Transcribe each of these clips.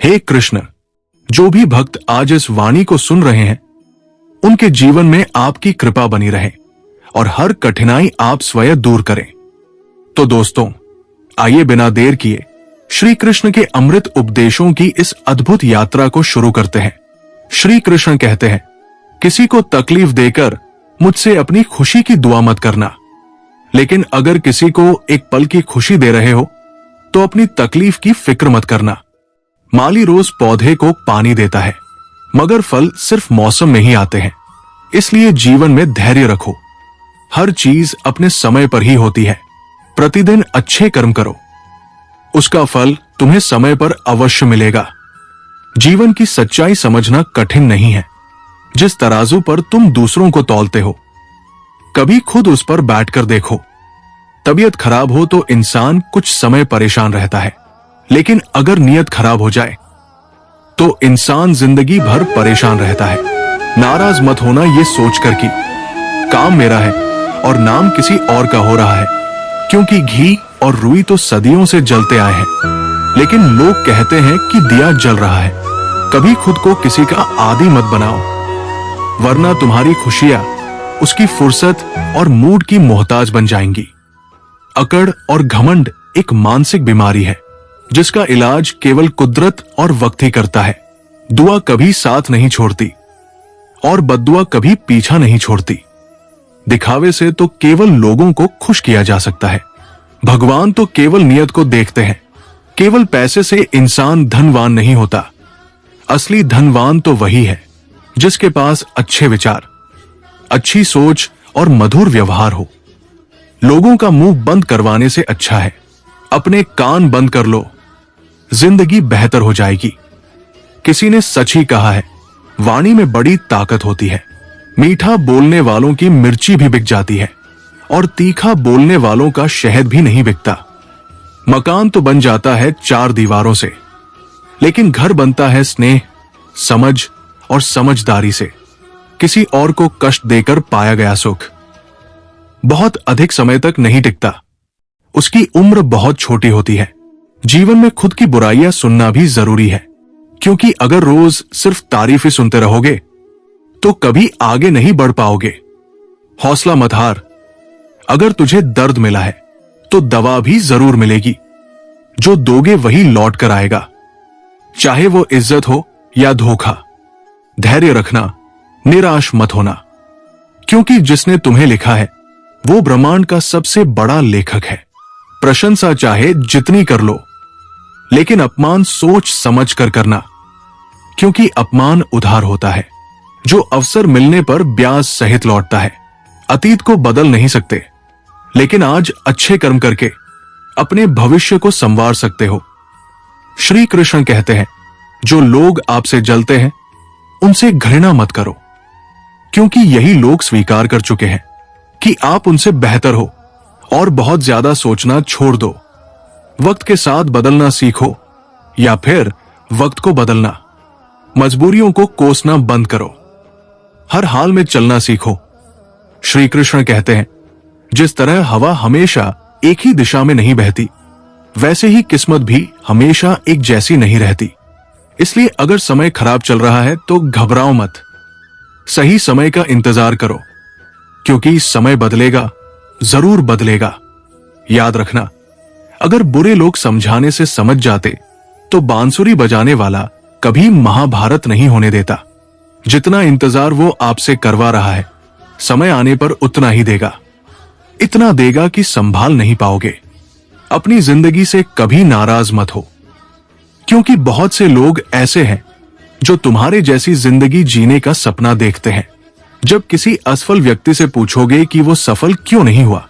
हे कृष्ण, जो भी भक्त आज इस वाणी को सुन रहे हैं, उनके जीवन में आपकी कृपा बनी रहे और हर कठिनाई आप स्वयं दूर करें। तो दोस्तों, आइए बिना देर किए श्री कृष्ण के अमृत उपदेशों की इस अद्भुत यात्रा को शुरू करते हैं। श्री कृष्ण कहते हैं, किसी को तकलीफ देकर मुझसे अपनी खुशी की दुआ मत करना, लेकिन अगर किसी को एक पल की खुशी दे रहे हो तो अपनी तकलीफ की फिक्र मत करना। माली रोज पौधे को पानी देता है, मगर फल सिर्फ मौसम में ही आते हैं। इसलिए जीवन में धैर्य रखो। हर चीज अपने समय पर ही होती है। प्रतिदिन अच्छे कर्म करो, उसका फल तुम्हें समय पर अवश्य मिलेगा। जीवन की सच्चाई समझना कठिन नहीं है। जिस तराजू पर तुम दूसरों को तौलते हो, कभी खुद उस पर बैठकर देखो। तबीयत खराब हो तो इंसान कुछ समय परेशान रहता है, लेकिन अगर नीयत खराब हो जाए तो इंसान जिंदगी भर परेशान रहता है। नाराज मत होना ये सोचकर कि काम मेरा है और नाम किसी और का हो रहा है, क्योंकि घी और रुई तो सदियों से जलते आए हैं, लेकिन लोग कहते हैं कि दिया जल रहा है। कभी खुद को किसी का आदी मत बनाओ, वरना तुम्हारी खुशियां उसकी फुर्सत और मूड की मोहताज बन जाएंगी। अकड़ और घमंड एक मानसिक बीमारी है, जिसका इलाज केवल कुदरत और वक्त ही करता है। दुआ कभी साथ नहीं छोड़ती और बद्दुआ कभी पीछा नहीं छोड़ती। दिखावे से तो केवल लोगों को खुश किया जा सकता है। भगवान तो केवल नियत को देखते हैं। केवल पैसे से इंसान धनवान नहीं होता। असली धनवान तो वही है जिसके पास अच्छे विचार, अच्छी सोच और मधुर व्यवहार हो। लोगों का मुंह बंद करवाने से अच्छा है अपने कान बंद कर लो, जिंदगी बेहतर हो जाएगी। किसी ने सच ही कहा है, वाणी में बड़ी ताकत होती है। मीठा बोलने वालों की मिर्ची भी बिक जाती है और तीखा बोलने वालों का शहद भी नहीं बिकता। मकान तो बन जाता है 4 दीवारों से, लेकिन घर बनता है स्नेह, समझ और समझदारी से। किसी और को कष्ट देकर पाया गया सुख बहुत अधिक समय तक नहीं टिकता। उसकी उम्र बहुत छोटी होती है। जीवन में खुद की बुराइयां सुनना भी जरूरी है, क्योंकि अगर रोज सिर्फ तारीफ ही सुनते रहोगे तो कभी आगे नहीं बढ़ पाओगे। हौसला मत हार। अगर तुझे दर्द मिला है तो दवा भी जरूर मिलेगी। जो दोगे वही लौट कर आएगा, चाहे वो इज्जत हो या धोखा। धैर्य रखना, निराश मत होना, क्योंकि जिसने तुम्हें लिखा है वो ब्रह्मांड का सबसे बड़ा लेखक है। प्रशंसा चाहे जितनी कर लो, लेकिन अपमान सोच समझ कर करना, क्योंकि अपमान उधार होता है जो अवसर मिलने पर ब्याज सहित लौटता है। अतीत को बदल नहीं सकते, लेकिन आज अच्छे कर्म करके अपने भविष्य को संवार सकते हो। श्री कृष्ण कहते हैं, जो लोग आपसे जलते हैं उनसे घृणा मत करो, क्योंकि यही लोग स्वीकार कर चुके हैं कि आप उनसे बेहतर हो। और बहुत ज्यादा सोचना छोड़ दो। वक्त के साथ बदलना सीखो, या फिर वक्त को बदलना। मजबूरियों को कोसना बंद करो, हर हाल में चलना सीखो। श्री कृष्ण कहते हैं, जिस तरह हवा हमेशा एक ही दिशा में नहीं बहती, वैसे ही किस्मत भी हमेशा एक जैसी नहीं रहती। इसलिए अगर समय खराब चल रहा है तो घबराओ मत। सही समय का इंतजार करो, क्योंकि समय बदलेगा, जरूर बदलेगा। याद रखना, अगर बुरे लोग समझाने से समझ जाते तो बांसुरी बजाने वाला कभी महाभारत नहीं होने देता। जितना इंतजार वो आपसे करवा रहा है, समय आने पर उतना ही देगा। इतना देगा कि संभाल नहीं पाओगे। अपनी जिंदगी से कभी नाराज मत हो, क्योंकि बहुत से लोग ऐसे हैं जो तुम्हारे जैसी जिंदगी जीने का सपना देखते हैं। जब किसी असफल व्यक्ति से पूछोगे कि वो सफल क्यों नहीं हुआ,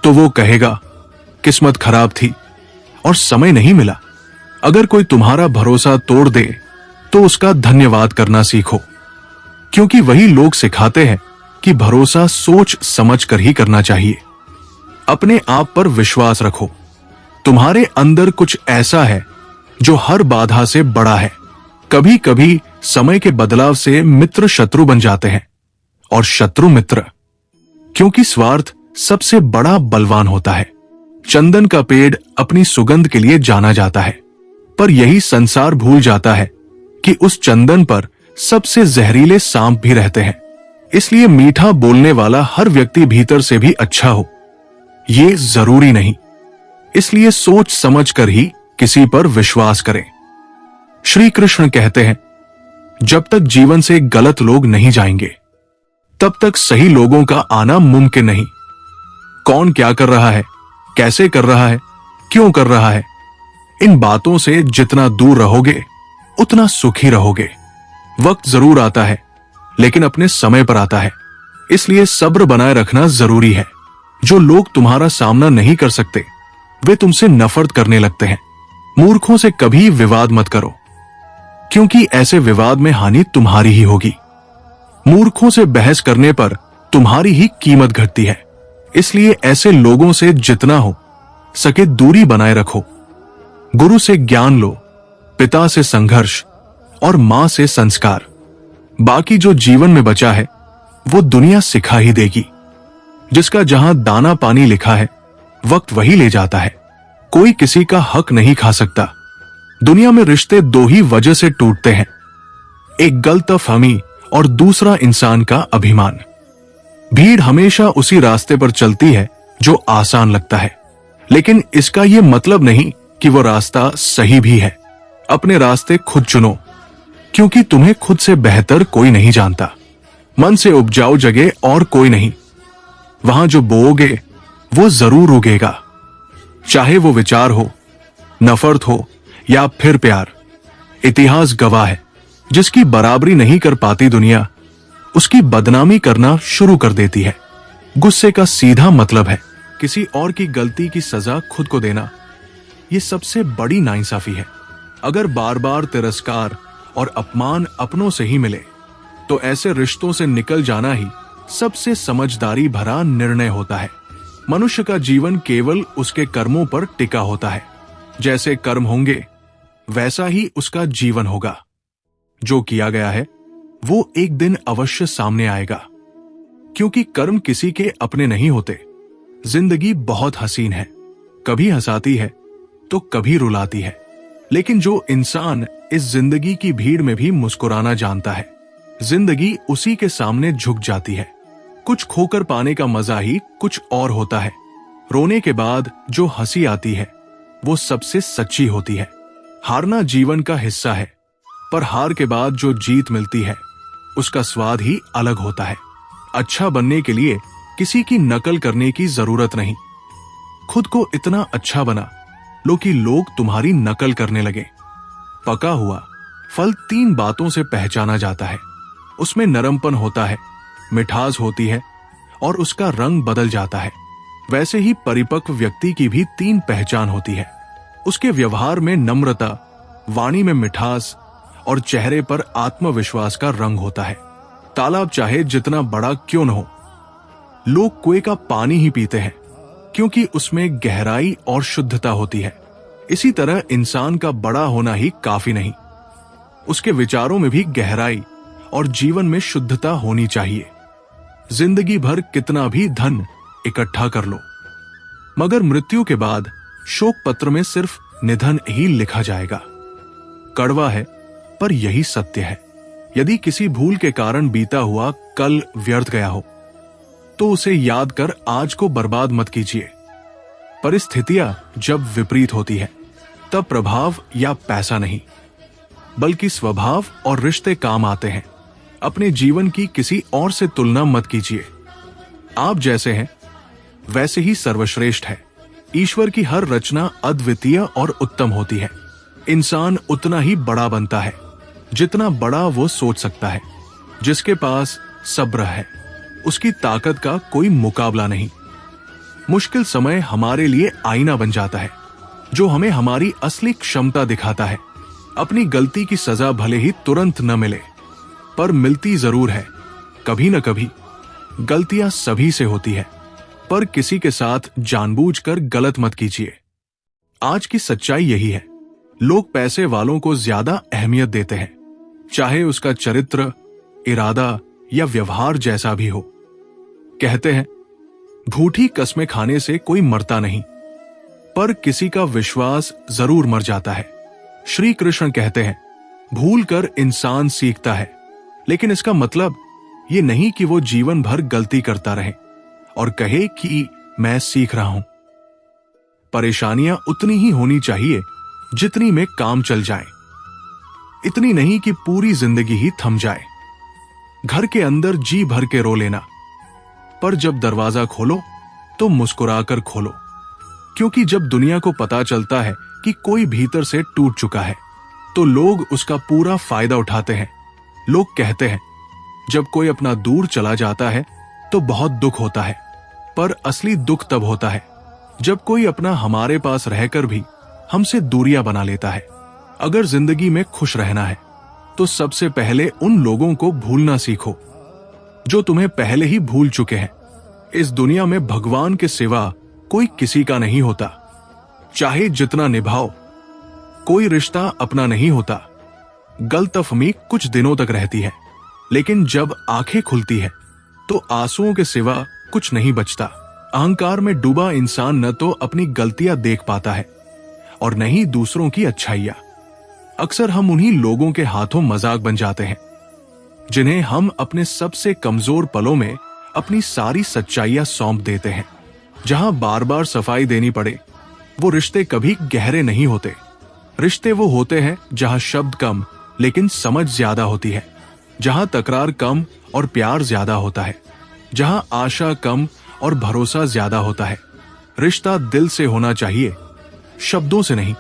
तो वो कहेगा, किस्मत खराब थी और समय नहीं मिला। अगर कोई तुम्हारा भरोसा तोड़ दे तो उसका धन्यवाद करना सीखो, क्योंकि वही लोग सिखाते हैं कि भरोसा सोच समझ कर ही करना चाहिए। अपने आप पर विश्वास रखो। तुम्हारे अंदर कुछ ऐसा है जो हर बाधा से बड़ा है। कभी कभी समय के बदलाव से मित्र शत्रु बन जाते हैं और शत्रु मित्र, क्योंकि स्वार्थ सबसे बड़ा बलवान होता है। चंदन का पेड़ अपनी सुगंध के लिए जाना जाता है, पर यही संसार भूल जाता है कि उस चंदन पर सबसे जहरीले सांप भी रहते हैं। इसलिए मीठा बोलने वाला हर व्यक्ति भीतर से भी अच्छा हो, ये जरूरी नहीं। इसलिए सोच समझ कर ही किसी पर विश्वास करें। श्री कृष्ण कहते हैं, जब तक जीवन से गलत लोग नहीं जाएंगे तब तक सही लोगों का आना मुमकिन नहीं। कौन क्या कर रहा है, कैसे कर रहा है, क्यों कर रहा है, इन बातों से जितना दूर रहोगे उतना सुखी रहोगे। वक्त जरूर आता है, लेकिन अपने समय पर आता है। इसलिए सब्र बनाए रखना जरूरी है। जो लोग तुम्हारा सामना नहीं कर सकते वे तुमसे नफरत करने लगते हैं। मूर्खों से कभी विवाद मत करो, क्योंकि ऐसे विवाद में हानि तुम्हारी ही होगी। मूर्खों से बहस करने पर तुम्हारी ही कीमत घटती है। इसलिए ऐसे लोगों से जितना हो सके दूरी बनाए रखो। गुरु से ज्ञान लो, पिता से संघर्ष और मां से संस्कार। बाकी जो जीवन में बचा है वो दुनिया सिखा ही देगी। जिसका जहां दाना पानी लिखा है वक्त वही ले जाता है। कोई किसी का हक नहीं खा सकता। दुनिया में रिश्ते दो ही वजह से टूटते हैं, एक गलतफहमी और दूसरा इंसान का अभिमान। भीड़ हमेशा उसी रास्ते पर चलती है जो आसान लगता है, लेकिन इसका यह मतलब नहीं कि वो रास्ता सही भी है। अपने रास्ते खुद चुनो, क्योंकि तुम्हें खुद से बेहतर कोई नहीं जानता। मन से उपजाऊ जगह और कोई नहीं। वहां जो बोओगे वो जरूर उगेगा। चाहे वो विचार हो, नफरत हो या फिर प्यार। इतिहास गवाह है, जिसकी बराबरी नहीं कर पाती दुनिया, उसकी बदनामी करना शुरू कर देती है। गुस्से का सीधा मतलब है किसी और की गलती की सजा खुद को देना। ये सबसे बड़ी नाइंसाफी है। अगर बार बार तिरस्कार और अपमान अपनों से ही मिले तो ऐसे रिश्तों से निकल जाना ही सबसे समझदारी भरा निर्णय होता है। मनुष्य का जीवन केवल उसके कर्मों पर टिका होता है। जैसे कर्म होंगे वैसा ही उसका जीवन होगा। जो किया गया है वो एक दिन अवश्य सामने आएगा, क्योंकि कर्म किसी के अपने नहीं होते। जिंदगी बहुत हसीन है, कभी हंसाती है तो कभी रुलाती है, लेकिन जो इंसान इस जिंदगी की भीड़ में भी मुस्कुराना जानता है, जिंदगी उसी के सामने झुक जाती है। कुछ खोकर पाने का मजा ही कुछ और होता है। रोने के बाद जो हंसी आती है वो सबसे सच्ची होती है। हारना जीवन का हिस्सा है, पर हार के बाद जो जीत मिलती है उसका स्वाद ही अलग होता है। अच्छा बनने के लिए किसी की नकल करने की जरूरत नहीं। खुद को इतना अच्छा बना लो कि लोग तुम्हारी नकल करने लगे। पका हुआ फल 3 बातों से पहचाना जाता है। उसमें नरमपन होता है, मिठास होती है और उसका रंग बदल जाता है। वैसे ही परिपक्व व्यक्ति की भी 3 पहचान होती है। उसके व्यवहार में नम्रता, वाणी में मिठास और चेहरे पर आत्मविश्वास का रंग होता है। तालाब चाहे जितना बड़ा क्यों न हो, लोग कुएं का पानी ही पीते हैं, क्योंकि उसमें गहराई और शुद्धता होती है। इसी तरह इंसान का बड़ा होना ही काफी नहीं, उसके विचारों में भी गहराई और जीवन में शुद्धता होनी चाहिए। जिंदगी भर कितना भी धन इकट्ठा कर लो, मगर मृत्यु के बाद शोक पत्र में सिर्फ निधन ही लिखा जाएगा। कड़वा है पर यही सत्य है। यदि किसी भूल के कारण बीता हुआ कल व्यर्थ गया हो तो उसे याद कर आज को बर्बाद मत कीजिए। परिस्थितियां जब विपरीत होती है तब प्रभाव या पैसा नहीं, बल्कि स्वभाव और रिश्ते काम आते हैं। अपने जीवन की किसी और से तुलना मत कीजिए। आप जैसे हैं वैसे ही सर्वश्रेष्ठ है। ईश्वर की हर रचना अद्वितीय और उत्तम होती है। इंसान उतना ही बड़ा बनता है जितना बड़ा वो सोच सकता है। जिसके पास सब्र है उसकी ताकत का कोई मुकाबला नहीं। मुश्किल समय हमारे लिए आईना बन जाता है, जो हमें हमारी असली क्षमता दिखाता है। अपनी गलती की सजा भले ही तुरंत न मिले, पर मिलती जरूर है। कभी न कभी गलतियां सभी से होती है, पर किसी के साथ जानबूझकर गलत मत कीजिए। आज की सच्चाई यही है, लोग पैसे वालों को ज्यादा अहमियत देते हैं, चाहे उसका चरित्र, इरादा या व्यवहार जैसा भी हो। कहते हैं झूठी कस्में खाने से कोई मरता नहीं, पर किसी का विश्वास जरूर मर जाता है। श्री कृष्ण कहते हैं, भूल कर इंसान सीखता है, लेकिन इसका मतलब ये नहीं कि वो जीवन भर गलती करता रहे और कहे कि मैं सीख रहा हूं। परेशानियां उतनी ही होनी चाहिए जितनी में काम चल जाए, इतनी नहीं कि पूरी जिंदगी ही थम जाए। घर के अंदर जी भर के रो लेना, पर जब दरवाजा खोलो तो मुस्कुराकर खोलो, क्योंकि जब दुनिया को पता चलता है कि कोई भीतर से टूट चुका है तो लोग उसका पूरा फायदा उठाते हैं। लोग कहते हैं, जब कोई अपना दूर चला जाता है तो बहुत दुख होता है, पर असली दुख तब होता है जब कोई अपना हमारे पास रहकर भी हमसे दूरियां बना लेता है। अगर जिंदगी में खुश रहना है तो सबसे पहले उन लोगों को भूलना सीखो जो तुम्हें पहले ही भूल चुके हैं। इस दुनिया में भगवान के सिवा कोई किसी का नहीं होता। चाहे जितना निभाओ, कोई रिश्ता अपना नहीं होता। गलतफहमी कुछ दिनों तक रहती है, लेकिन जब आंखें खुलती है तो आंसुओं के सिवा कुछ नहीं बचता। अहंकार में डूबा इंसान न तो अपनी गलतियां देख पाता है और न ही दूसरों की अच्छाइयां। अक्सर हम उन्हीं लोगों के हाथों मजाक बन जाते हैं जिन्हें हम अपने सबसे कमजोर पलों में अपनी सारी सच्चाइयां सौंप देते हैं। जहां बार बार सफाई देनी पड़े, वो रिश्ते कभी गहरे नहीं होते। रिश्ते वो होते हैं जहां शब्द कम लेकिन समझ ज्यादा होती है, जहां तकरार कम और प्यार ज्यादा होता है, जहां आशा कम और भरोसा ज्यादा होता है। रिश्ता दिल से होना चाहिए, शब्दों से नहीं।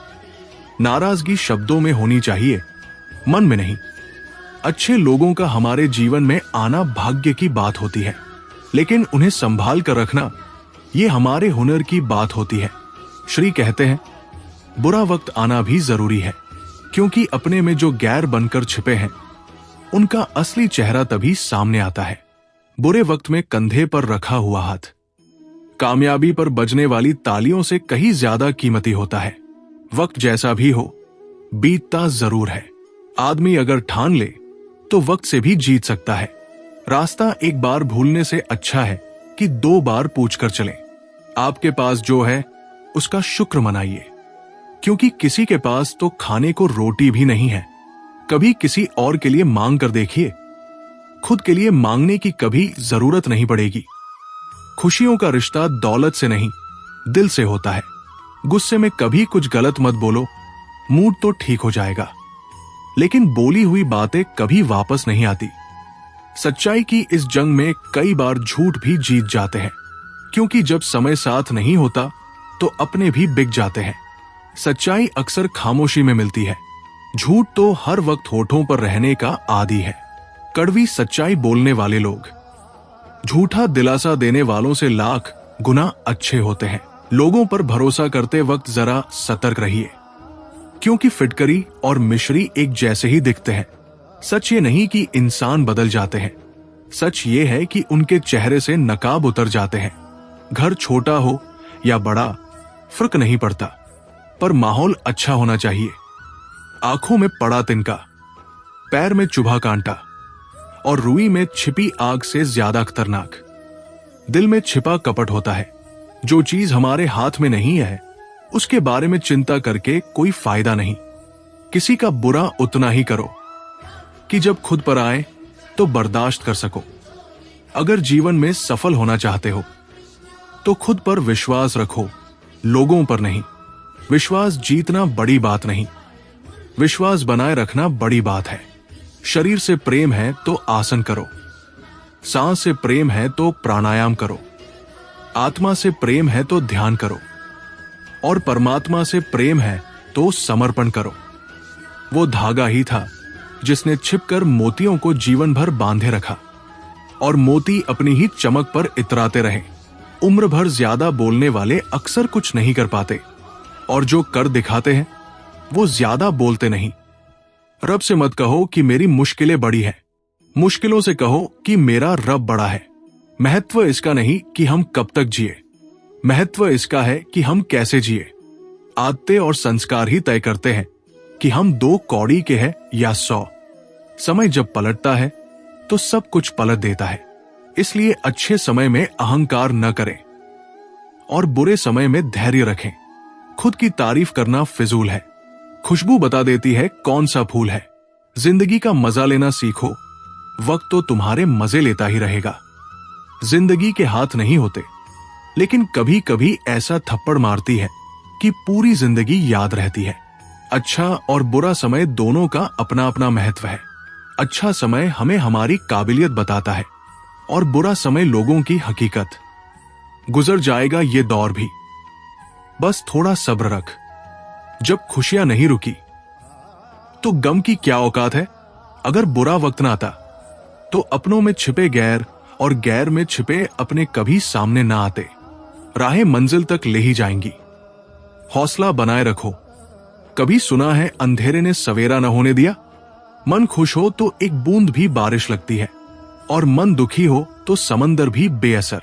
नाराजगी शब्दों में होनी चाहिए, मन में नहीं। अच्छे लोगों का हमारे जीवन में आना भाग्य की बात होती है, लेकिन उन्हें संभाल कर रखना ये हमारे हुनर की बात होती है। श्री कहते हैं, बुरा वक्त आना भी जरूरी है, क्योंकि अपने में जो गैर बनकर छिपे हैं उनका असली चेहरा तभी सामने आता है। बुरे वक्त में कंधे पर रखा हुआ हाथ कामयाबी पर बजने वाली तालियों से कहीं ज्यादा कीमती होता है। वक्त जैसा भी हो, बीतता जरूर है। आदमी अगर ठान ले तो वक्त से भी जीत सकता है। रास्ता एक बार भूलने से अच्छा है कि 2 बार पूछकर चलें। आपके पास जो है उसका शुक्र मनाइए, क्योंकि किसी के पास तो खाने को रोटी भी नहीं है। कभी किसी और के लिए मांग कर देखिए, खुद के लिए मांगने की कभी जरूरत नहीं पड़ेगी। खुशियों का रिश्ता दौलत से नहीं, दिल से होता है। गुस्से में कभी कुछ गलत मत बोलो, मूड तो ठीक हो जाएगा, लेकिन बोली हुई बातें कभी वापस नहीं आती। सच्चाई की इस जंग में कई बार झूठ भी जीत जाते हैं, क्योंकि जब समय साथ नहीं होता तो अपने भी बिक जाते हैं। सच्चाई अक्सर खामोशी में मिलती है, झूठ तो हर वक्त होठों पर रहने का आदी है। कड़वी सच्चाई बोलने वाले लोग झूठा दिलासा देने वालों से लाख गुना अच्छे होते हैं। लोगों पर भरोसा करते वक्त जरा सतर्क रहिए, क्योंकि फिटकरी और मिश्री एक जैसे ही दिखते हैं। सच ये नहीं कि इंसान बदल जाते हैं, सच ये है कि उनके चेहरे से नकाब उतर जाते हैं। घर छोटा हो या बड़ा फर्क नहीं पड़ता, पर माहौल अच्छा होना चाहिए। आंखों में पड़ा तिनका, पैर में चुभा कांटा और रुई में छिपी आग से ज्यादा खतरनाक दिल में छिपा कपट होता है। जो चीज हमारे हाथ में नहीं है उसके बारे में चिंता करके कोई फायदा नहीं। किसी का बुरा उतना ही करो कि जब खुद पर आए तो बर्दाश्त कर सको। अगर जीवन में सफल होना चाहते हो तो खुद पर विश्वास रखो, लोगों पर नहीं। विश्वास जीतना बड़ी बात नहीं, विश्वास बनाए रखना बड़ी बात है। शरीर से प्रेम है तो आसन करो, सांस से प्रेम है तो प्राणायाम करो, आत्मा से प्रेम है तो ध्यान करो, और परमात्मा से प्रेम है तो समर्पण करो। वो धागा ही था जिसने छिपकर मोतियों को जीवन भर बांधे रखा, और मोती अपनी ही चमक पर इतराते रहे। उम्र भर ज्यादा बोलने वाले अक्सर कुछ नहीं कर पाते, और जो कर दिखाते हैं वो ज्यादा बोलते नहीं। रब से मत कहो कि मेरी मुश्किलें बड़ी हैं, मुश्किलों से कहो कि मेरा रब बड़ा है। महत्व इसका नहीं कि हम कब तक जिए, महत्व इसका है कि हम कैसे जिए। आदतें और संस्कार ही तय करते हैं कि हम 2 कौड़ी के हैं या 100। समय जब पलटता है तो सब कुछ पलट देता है। इसलिए अच्छे समय में अहंकार न करें और बुरे समय में धैर्य रखें। खुद की तारीफ करना फिजूल है, खुशबू बता देती है कौन सा फूल है। जिंदगी का मजा लेना सीखो, वक्त तो तुम्हारे मजे लेता ही रहेगा। जिंदगी के हाथ नहीं होते, लेकिन कभी कभी ऐसा थप्पड़ मारती है कि पूरी जिंदगी याद रहती है। अच्छा और बुरा समय दोनों का अपना अपना महत्व है। अच्छा समय हमें हमारी काबिलियत बताता है और बुरा समय लोगों की हकीकत। गुजर जाएगा ये दौर भी, बस थोड़ा सब्र रख। जब खुशियां नहीं रुकी तो गम की क्या औकात है। अगर बुरा वक्त ना आता तो अपनों में छिपे गैर और गैर में छिपे अपने कभी सामने ना आते। राहें मंजिल तक ले ही जाएंगी, हौसला बनाए रखो। कभी सुना है अंधेरे ने सवेरा न होने दिया। मन खुश हो तो एक बूंद भी बारिश लगती है, और मन दुखी हो तो समंदर भी बेअसर।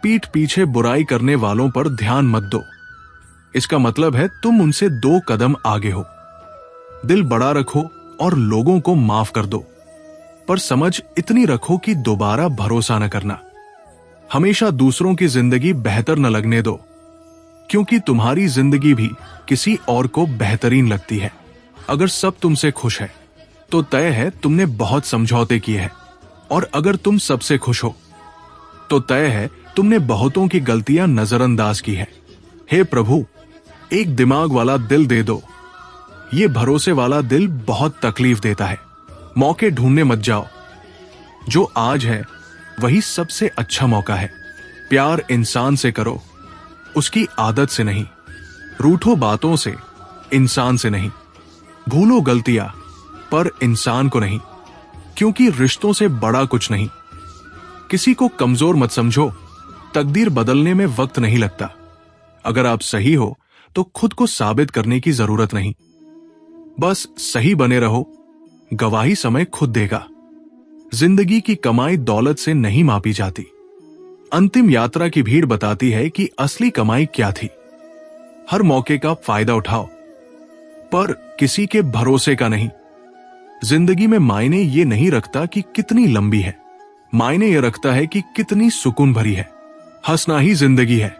पीठ पीछे बुराई करने वालों पर ध्यान मत दो, इसका मतलब है तुम उनसे 2 कदम आगे हो। दिल बड़ा रखो और लोगों को माफ कर दो, पर समझ इतनी रखो कि दोबारा भरोसा न करना। हमेशा दूसरों की जिंदगी बेहतर न लगने दो, क्योंकि तुम्हारी जिंदगी भी किसी और को बेहतरीन लगती है। अगर सब तुमसे खुश है तो तय है तुमने बहुत समझौते किए हैं, और अगर तुम सबसे खुश हो तो तय है तुमने बहुतों की गलतियां नजरअंदाज की है। हे प्रभु, एक दिमाग वाला दिल दे दो। ये भरोसे वाला दिल बहुत तकलीफ देता है। मौके ढूंढने मत जाओ, जो आज है वही सबसे अच्छा मौका है। प्यार इंसान से करो, उसकी आदत से नहीं। रूठो बातों से, इंसान से नहीं। भूलो गलतियां, पर इंसान को नहीं, क्योंकि रिश्तों से बड़ा कुछ नहीं। किसी को कमजोर मत समझो, तकदीर बदलने में वक्त नहीं लगता। अगर आप सही हो तो खुद को साबित करने की जरूरत नहीं, बस सही बने रहो। गवाही समय खुद देगा। जिंदगी की कमाई दौलत से नहीं मापी जाती। अंतिम यात्रा की भीड़ बताती है कि असली कमाई क्या थी। हर मौके का फायदा उठाओ, पर किसी के भरोसे का नहीं। जिंदगी में मायने ये नहीं रखता कि कितनी लंबी है, मायने ये रखता है कि कितनी सुकून भरी है। हंसना ही जिंदगी है,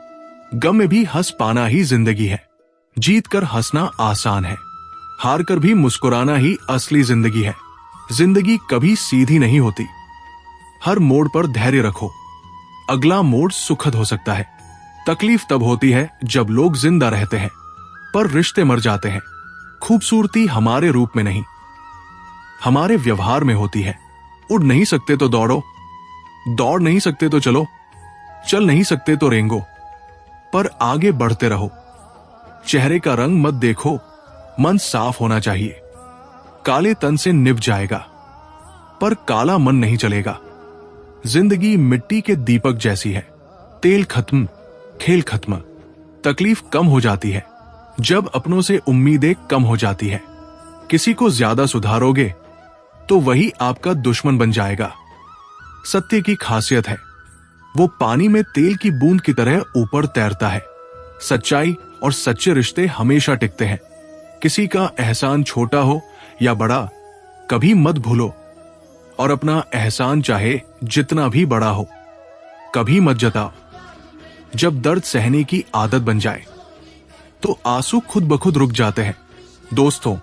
गम में भी हंस पाना ही जिंदगी है। जीत कर हंसना आसान है, हार कर भी मुस्कुराना ही असली जिंदगी है। जिंदगी कभी सीधी नहीं होती। हर मोड़ पर धैर्य रखो, अगला मोड़ सुखद हो सकता है। तकलीफ तब होती है जब लोग जिंदा रहते हैं, पर रिश्ते मर जाते हैं। खूबसूरती हमारे रूप में नहीं, हमारे व्यवहार में होती है। उड़ नहीं सकते तो दौड़ो, दौड़ नहीं सकते तो चलो, चल नहीं सकते तो रेंगो, पर आगे बढ़ते रहो। चेहरे का रंग मत देखो, मन साफ होना चाहिए। काले तन से निभ जाएगा, पर काला मन नहीं चलेगा। जिंदगी मिट्टी के दीपक जैसी है, तेल खत्म, खेल खत्म। तकलीफ कम हो जाती है जब अपनों से उम्मीदें कम हो जाती है। किसी को ज्यादा सुधारोगे तो वही आपका दुश्मन बन जाएगा। सत्य की खासियत है, वो पानी में तेल की बूंद की तरह ऊपर तैरता है। सच्चाई और सच्चे रिश्ते हमेशा टिकते हैं। किसी का एहसान छोटा हो या बड़ा, कभी मत भूलो, और अपना एहसान चाहे जितना भी बड़ा हो, कभी मत जताओ। जब दर्द सहने की आदत बन जाए तो आंसू खुद ब खुद रुक जाते हैं। दोस्तों,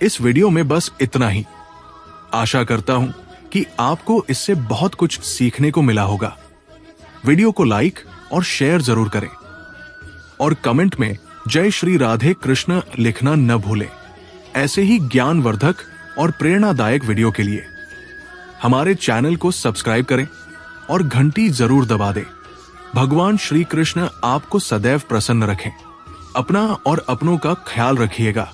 इस वीडियो में बस इतना ही। आशा करता हूं कि आपको इससे बहुत कुछ सीखने को मिला होगा। वीडियो को लाइक और शेयर जरूर करें, और कमेंट में जय श्री राधे कृष्ण लिखना न भूलें। ऐसे ही ज्ञानवर्धक और प्रेरणादायक वीडियो के लिए हमारे चैनल को सब्सक्राइब करें और घंटी जरूर दबा दें। भगवान श्री कृष्ण आपको सदैव प्रसन्न रखें। अपना और अपनों का ख्याल रखिएगा।